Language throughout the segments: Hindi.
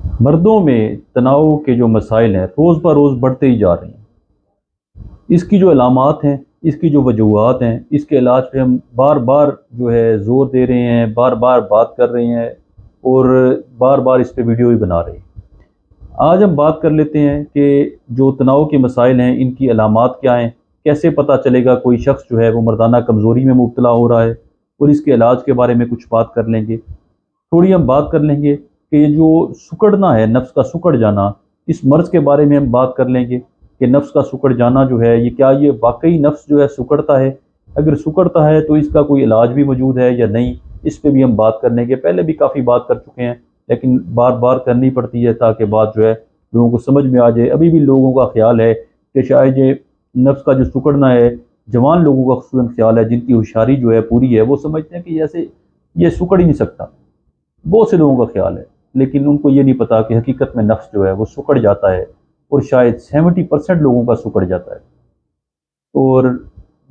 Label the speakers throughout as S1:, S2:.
S1: मर्दों में तनाव के जो मसाइल हैं रोज़ ब रोज़ बढ़ते ही जा रहे हैं। इसकी जो अलामात हैं, इसकी जो वजूहात हैं, इसके इलाज पे हम बार बार जो है ज़ोर दे रहे हैं, बार बार बात कर रहे हैं और बार बार इस पे वीडियो भी बना रहे हैं। आज हम बात कर लेते हैं कि जो तनाव के मसाइल हैं इनकी अलामात क्या हैं, कैसे पता चलेगा कोई शख्स जो है वो मर्दाना कमज़ोरी में मुब्तला हो रहा है, और इसके इलाज के बारे में कुछ बात कर लेंगे। थोड़ी हम बात कर लेंगे कि ये जो सुकड़ना है, नफ्स का सुकड़ जाना, इस मर्ज़ के बारे में हम बात कर लेंगे कि नफ्स का सुकड़ जाना जो है ये क्या ये वाकई नफ्स जो है सुकड़ता है? अगर सुकड़ता है तो इसका कोई इलाज भी मौजूद है या नहीं, इस पे भी हम बात कर लेंगे। पहले भी काफ़ी बात कर चुके हैं, लेकिन बार बार करनी पड़ती है ताकि बात जो है लोगों को समझ में आ जाए। अभी भी लोगों का ख्याल है कि शायद ये नफ्स का जो सुकड़ना है, जवान लोगों का ख़ुसूसन ख्याल है, जिनकी होशियारी जो है पूरी है, वो समझते हैं कि जैसे ये सुकड़ ही नहीं सकता। बहुत से लोगों का ख्याल है, लेकिन उनको ये नहीं पता कि हकीकत में नफ्स जो है वो सिकुड़ जाता है, और शायद 70% लोगों का सिकुड़ जाता है। और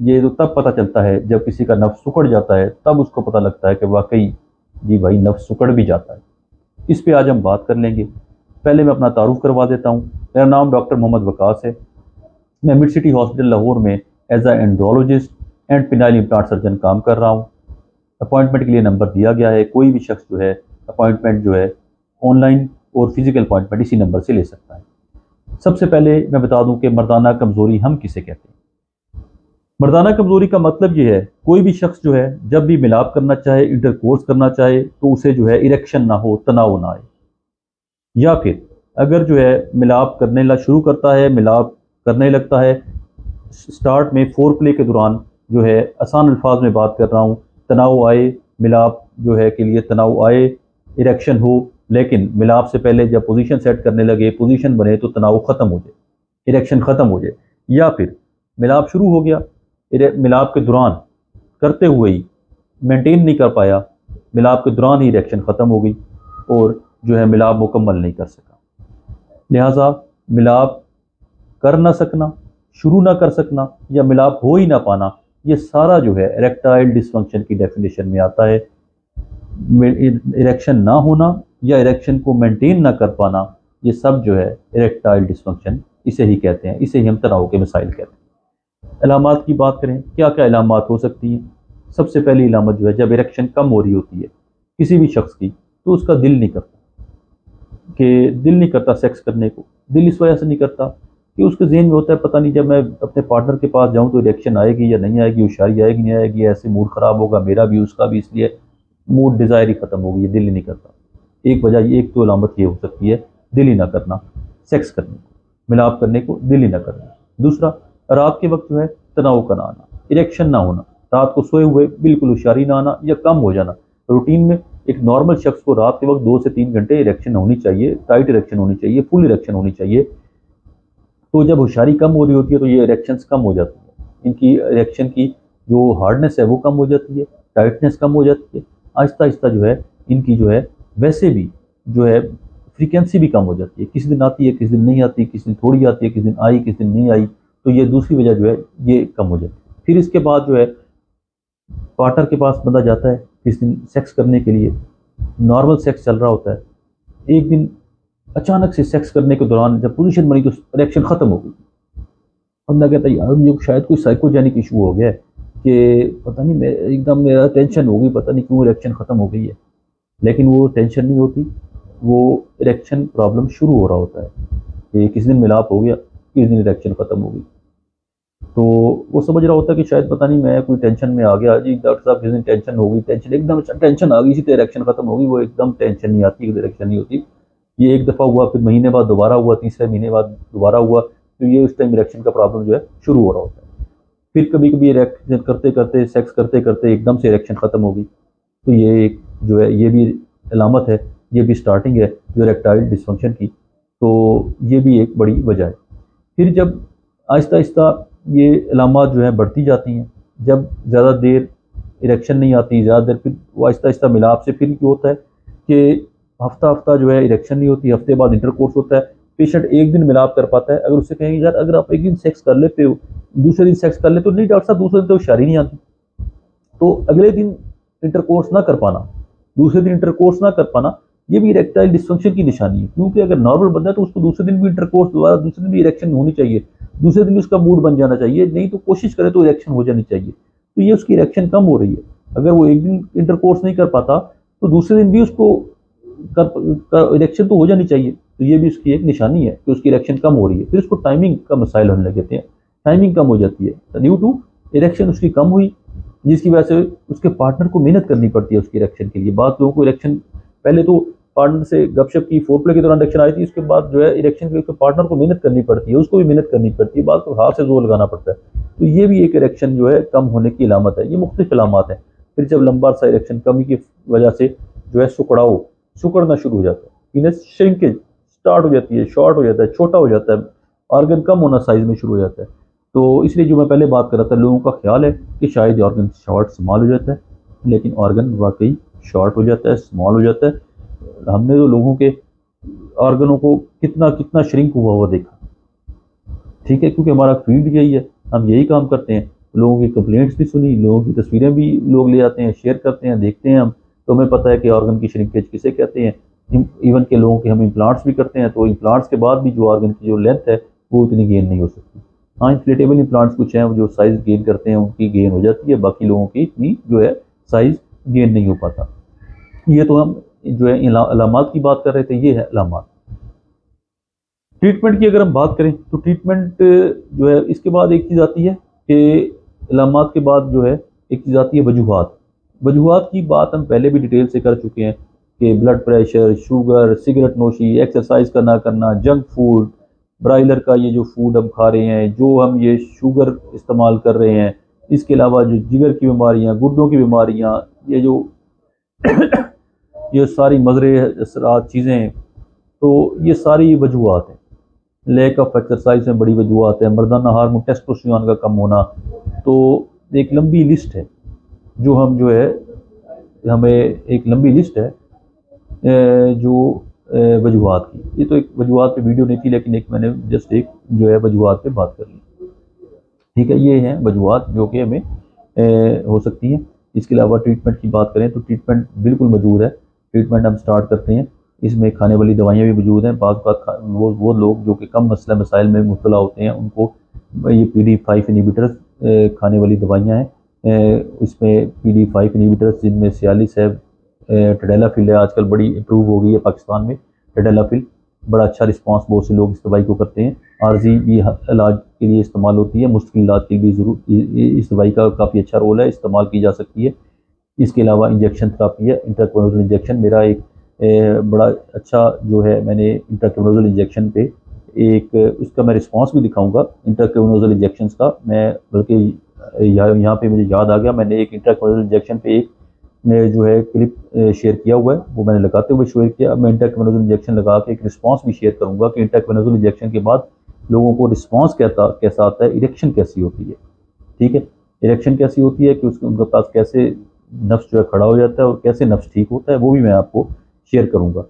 S1: ये तो तब पता चलता है जब किसी का नफ्स सिकुड़ जाता है, तब उसको पता लगता है कि वाकई जी भाई नफ्स सिकुड़ भी जाता है। इस पे आज हम बात कर लेंगे। पहले मैं अपना तारुफ करवा देता हूँ। मेरा नाम डॉक्टर मोहम्मद वकास है। मैं मिड सिटी हॉस्पिटल लाहौर में as a andrologist and penile implant surgeon काम कर रहा हूँ। अपॉइंटमेंट के लिए नंबर दिया गया है। कोई भी शख्स जो है अपॉइंटमेंट जो है ऑनलाइन और फिजिकल अपॉइंटमेंट इसी नंबर से ले सकता है। सबसे पहले मैं बता दूं कि मर्दाना कमज़ोरी हम किसे कहते हैं। मर्दाना कमज़ोरी का मतलब ये है, कोई भी शख्स जो है जब भी मिलाप करना चाहे, इंटरकोर्स करना चाहे, तो उसे जो है इरेक्शन ना हो, तनाव ना आए। या फिर अगर जो है मिलाप करने ला शुरू करता है, मिलाप करने लगता है, स्टार्ट में फोर प्ले के दौरान जो है, आसान अल्फाज में बात कर रहा हूँ, तनाव आए, मिलाप जो है के लिए तनाव आए, इरेक्शन हो, लेकिन मिलाप से पहले जब पोजीशन सेट करने लगे, पोजीशन बने, तो तनाव ख़त्म हो जाए, इरेक्शन ख़त्म हो जाए। या फिर मिलाप शुरू हो गया, मिलाप के दौरान करते हुए ही मेंटेन नहीं कर पाया, मिलाप के दौरान ही इरेक्शन ख़त्म हो गई और जो है मिलाप मुकम्मल नहीं कर सका। लिहाजा मिलाप कर ना सकना, शुरू ना कर सकना, या मिलाप हो ही ना पाना, ये सारा जो है इरेक्टाइल डिसफंक्शन की डेफिनेशन में आता है। इरेक्शन ना होना या इरेक्शन को मेंटेन ना कर पाना, ये सब जो है इरेक्टाइल डिसफंक्शन इसे ही कहते हैं, इसे ही हम तनाव के मसाइल कहते हैं। अलामात की बात करें, क्या क्या अलामात हो सकती हैं। सबसे पहली अलामत जो है, जब इरेक्शन कम हो रही होती है किसी भी शख्स की, तो उसका दिल नहीं करता, कि दिल नहीं करता सेक्स करने को। दिल इस वजह से नहीं करता कि उसके जहन में होता है पता नहीं जब मैं अपने पार्टनर के पास जाऊं तो रिएक्शन आएगी या नहीं आएगी, होशियारी आएगी नहीं आएगी, ऐसे मूड ख़राब होगा मेरा भी उसका भी, इसलिए मूड डिज़ायर ही ख़त्म हो गई, दिल ही नहीं करता। एक वजह, एक तो अलामत ये हो सकती है, दिल ही ना करना, सेक्स करने को, मिलाप करने को दिल ही ना करना। दूसरा, रात के वक्त जो है तनाव का ना आना, इरेक्शन ना होना, रात को सोए हुए बिल्कुल होशियारी ना आना या कम हो जाना। रूटीन में एक नॉर्मल शख्स को रात के वक्त 2 से 3 घंटे इरेक्शन होनी चाहिए, टाइट इरेक्शन होनी चाहिए, फुल इरेक्शन होनी चाहिए। तो जब होशियारी कम हो रही होती है तो ये इरेक्शंस कम हो जाती है, इनकी इरेक्शन की जो हार्डनेस है वो कम हो जाती है, टाइटनेस कम हो जाती है। आहिस्ता आहिस्ता जो है इनकी जो है वैसे भी जो है फ्रीक्वेंसी भी कम हो जाती है, किसी दिन आती है, किसी दिन नहीं आती, किसी दिन थोड़ी आती है, किसी दिन आई, किसी दिन नहीं आई। तो ये दूसरी वजह जो है ये कम हो जाती है। फिर इसके बाद जो है पार्टनर के पास बंदा जाता है किसी दिन सेक्स करने के लिए, नॉर्मल सेक्स चल रहा होता है, एक दिन अचानक से सेक्स करने के दौरान जब पोजीशन बनी तो इरेक्शन ख़त्म हो गई। बंदा कहता है यार मुझे शायद कोई साइकोजेनिक इशू हो गया है, कि पता नहीं मैं एकदम मेरा टेंशन हो गई, पता नहीं क्यों इरेक्शन ख़त्म हो गई है। लेकिन वो टेंशन नहीं होती, वो इरेक्शन प्रॉब्लम शुरू हो रहा होता है कि किसी दिन मिलाप हो गया, किसी दिन इरेक्शन ख़त्म हो गई। तो वो समझ रहा होता है कि शायद पता नहीं मैं कोई टेंशन में आ गया जी, डॉक्टर साहब किसी दिन टेंशन हो गई, टेंशन एकदम टेंशन आ गई, इसी तरह इरेक्शन ख़त्म हो गई। वो एकदम टेंशन नहीं आती, इरेक्शन नहीं होती। ये एक दफ़ा हुआ, फिर महीने बाद दोबारा हुआ, तीसरे महीने बाद दोबारा हुआ, तो ये उस टाइम इरेक्शन का प्रॉब्लम जो है शुरू हो रहा होता है। फिर कभी कभी इरेक्शन करते करते, सेक्स करते करते एकदम से इरेक्शन ख़त्म हो गई, तो ये एक जो है ये भी अलामत है, ये भी स्टार्टिंग है जो इरेक्टाइल डिसफंक्शन की। तो ये भी एक बड़ी वजह है। फिर जब आहिस्ता आहिस्ता ये अलामत जो है बढ़ती जाती हैं, जब ज़्यादा देर इरेक्शन नहीं आती, ज़्यादा देर, फिर वो आहिस्ता आहिस्ता मिलाप से फिर क्या होता है कि हफ्ता हफ्ता जो है इरेक्शन नहीं होती, हफ्ते बाद इंटरकोर्स होता है। पेशेंट एक दिन मिलाप कर पाता है, अगर उससे कहेंगे यार अगर आप एक दिन सेक्स कर लेते हो, दूसरे दिन सेक्स कर लेते हो, नहीं डॉक्टर साहब दूसरे दिन तो होशियारी नहीं आती। तो अगले दिन इंटरकोर्स ना कर पाना, दूसरे दिन इंटरकोर्स ना कर पाना, ये भी इरेक्टाइल डिस्फंक्शन की निशानी है, क्योंकि अगर नॉर्मल बंदा है तो उसको दूसरे दिन भी इंटरकोर्स दोबारा दूसरे दिन भी इरेक्शन होनी चाहिए, दूसरे दिन भी उसका मूड बन जाना चाहिए, नहीं तो कोशिश करे तो इरेक्शन हो जानी चाहिए। तो ये उसकी इरेक्शन कम हो रही है। अगर वो एक दिन इंटरकोर्स नहीं कर पाता तो दूसरे दिन भी उसको इरेक्शन तो हो जानी चाहिए। तो ये भी उसकी एक निशानी है कि उसकी इरेक्शन कम हो रही है। फिर उसको टाइमिंग का मसाइल होने लगे हैं, टाइमिंग कम हो जाती है ड्यू टू इरेक्शन उसकी कम हुई, जिसकी वजह से उसके पार्टनर को मेहनत करनी पड़ती है उसकी इरेक्शन के लिए। बात लोगों को इरेक्शन पहले तो पार्टनर से गपशप की, फोरप्ले के दौरान इरेक्शन आई थी, उसके बाद जो है इरेक्शन के लिए पार्टनर को मेहनत करनी पड़ती है, उसको भी मेहनत करनी पड़ती है, बात तो हाथ से जोर लगाना पड़ता है। तो ये भी एक इरेक्शन जो है कम होने की अलामत है। ये मुख्तलिफ अलामत है। फिर जब लंबा सा इरेक्शन कमी की वजह से जो है सुकड़ना शुरू हो जाता है, पीनस श्रिंकेज स्टार्ट हो जाती है, शॉर्ट हो जाता है, छोटा हो जाता है, ऑर्गन कम होना साइज में शुरू हो जाता है। तो इसलिए जो मैं पहले बात कर रहा था, लोगों का ख्याल है कि शायद ऑर्गन शॉर्ट स्मॉल हो जाता है, लेकिन ऑर्गन वाकई शॉर्ट हो जाता है, स्मॉल हो जाता है। हमने तो लोगों के ऑर्गनों को कितना कितना श्रिंक हुआ हुआ देखा, ठीक है, क्योंकि हमारा फील्ड यही है, हम यही काम करते हैं। लोगों की कंप्लेंट्स भी सुनी, लोगों की तस्वीरें भी लोग ले आते हैं, शेयर करते हैं, देखते हैं हम, तो हमें पता है कि ऑर्गन की श्रिंकेज किसे कहते हैं। इवन के लोगों के हम इम्प्लांट्स भी करते हैं, तो इम्प्लांट्स के बाद भी जो ऑर्गन की जो लेंथ है वो उतनी गेन नहीं हो सकती। हाँ, इन्फ्लेटेबल इम्प्लांट्स कुछ हैं जो साइज गेन करते हैं, उनकी गेन हो जाती है, बाकी लोगों की इतनी जो है साइज गेन नहीं हो पाता। ये तो हम जो है अलामात की बात कर रहे थे, ये है अलामात। ट्रीटमेंट की अगर हम बात करें तो ट्रीटमेंट जो है इसके बाद एक चीज़ आती है कि अलामात के बाद जो है एक चीज़ आती है वजूहात। वजूहात की बात हम पहले भी डिटेल से कर चुके हैं कि ब्लड प्रेशर, शुगर, सिगरेट नोशी, एक्सरसाइज का ना करना, जंक फूड, ब्रायलर का ये जो फूड हम खा रहे हैं, जो हम ये शुगर इस्तेमाल कर रहे हैं, इसके अलावा जो जिगर की बीमारियाँ, गुर्दों की बीमारियाँ, ये जो ये सारी मज़रे असरात चीज़ें, तो ये सारी वजूहात हैं। लैक ऑफ एक्सरसाइज में बड़ी वजूहात है, मर्दाना हार्मोन टेस्टोस्टेरोन का कम होना। तो एक लंबी लिस्ट है जो हम जो है हमें एक लंबी लिस्ट है जो वजूहात की। ये तो एक वजूहात पे वीडियो नहीं थी, लेकिन एक मैंने जस्ट एक जो है वजूहात पे बात कर ली, ठीक है। ये हैं वजूहात जो कि हमें हो सकती हैं। इसके अलावा ट्रीटमेंट की बात करें तो ट्रीटमेंट बिल्कुल मौजूद है। ट्रीटमेंट हम स्टार्ट करते हैं, इसमें खाने वाली दवाइयाँ भी मौजूद हैं। बाज़ बात वो लोग जो कि कम मसला मसाइल में मुब्तला होते हैं, उनको ये PD5 इनिबिटर्स खाने वाली दवाइयाँ हैं। इसमें PD5 इनिबिटर्स जिनमें सियालिस है, टेडेलाफिल है, आजकल बड़ी इम्प्रूव हो गई है पाकिस्तान में टेडेलाफिल, बड़ा अच्छा रिस्पांस बहुत से लोग इस दवाई को करते हैं। आर्जी भी इलाज के लिए इस्तेमाल होती है, मुश्किल इलाज के लिए ज़रूर इस दवाई का काफ़ी अच्छा रोल है, इस्तेमाल की जा सकती है। इसके अलावा इंजेक्शन थेरापी है, इंट्राक्रोनोजल इंजेक्शन। मेरा एक बड़ा अच्छा जो है, मैंने इंट्राक्रोनोजल इंजेक्शन पे एक उसका मैं रिस्पांस भी दिखाऊंगा इंट्राक्रोनोजल इंजेक्शंस का। मैं बल्कि यहाँ पे मुझे याद आ गया, मैंने एक इंट्राक्रोनोजल इंजेक्शन पे एक जो है क्लिप शेयर किया हुआ है, वो मैंने लगाते हुए शेयर किया। मैं इंट्राक्रोनोजल इंजेक्शन लगा के एक रिस्पांस भी शेयर करूंगा कि इंट्राक्रोनोजल इंजेक्शन के बाद लोगों को रिस्पांस कैसा आता है, इरेक्शन कैसी होती है, ठीक है। इरेक्शन कैसी होती है कि उनके पास कैसे नफ्स जो है खड़ा हो जाता है और कैसे नफ्स ठीक होता है, वो भी मैं आपको शेयर करूंगा।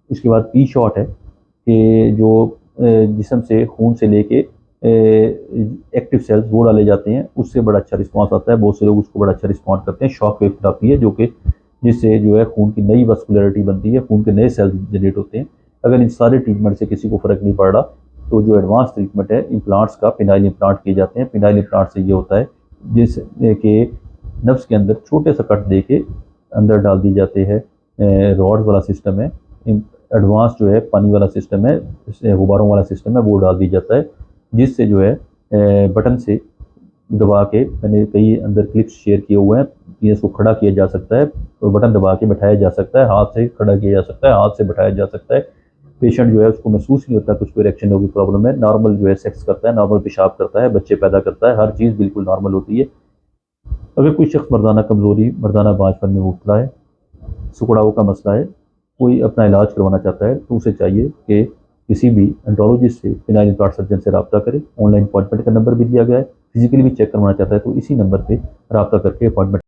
S1: इसके बाद पी शॉट है कि जो जिस्म से खून से लेके एक्टिव सेल्स वो डाले जाते हैं, उससे बड़ा अच्छा रिस्पांस आता है, बहुत से लोग उसको बड़ा अच्छा रिस्पॉन्ड करते हैं। शॉक वेव थेरापी है जो कि जिससे जो है खून की नई वस्कुलरिटी बनती है, खून के नए सेल्स जनरेट होते हैं। अगर इन सारे ट्रीटमेंट से किसी को फ़र्क नहीं पड़ रहा तो जो एडवांस ट्रीटमेंट है इम्प्लांट्स का, पिनाइल इम्प्लांट किए जाते हैं। पिनाइल इम्प्लांट से ये होता है जिससे कि नफ्स के अंदर छोटे सा कट दे के अंदर डाल दी जाते हैं। रॉड वाला सिस्टम है, एडवांस जो है पानी वाला सिस्टम है, गुब्बारों वाला सिस्टम है, वो डाल दी जाता है, जिससे जो है बटन से दबा के, मैंने कई अंदर क्लिप्स शेयर किए हुए हैं, इसको खड़ा किया जा सकता है, तो बटन दबा के बैठाया जा सकता है, हाथ से खड़ा किया जा सकता है, हाथ से बैठाया जा सकता है। पेशेंट जो है उसको महसूस नहीं होता कुछ कोई इरेक्शन होगी प्रॉब्लम है, नॉर्मल जो है सेक्स करता है, नॉर्मल पेशाब करता है, बच्चे पैदा करता है, हर चीज़ बिल्कुल नॉर्मल होती है। अगर कोई शख्स मर्दाना कमज़ोरी, मर्दाना बाँझपन में मुब्तला है, सुखड़ाव का मसला है, कोई अपना इलाज करवाना चाहता है, तो उसे चाहिए कि किसी भी एंडोलॉजिस्ट से, पिनाइल इम्प्लांट सर्जन से रब्ता करे। ऑनलाइन अपॉइंटमेंट का नंबर भी दिया गया है। फिजिकली भी चेक करवाना चाहता है तो इसी नंबर पर रब्ता करके अपॉइंटमेंट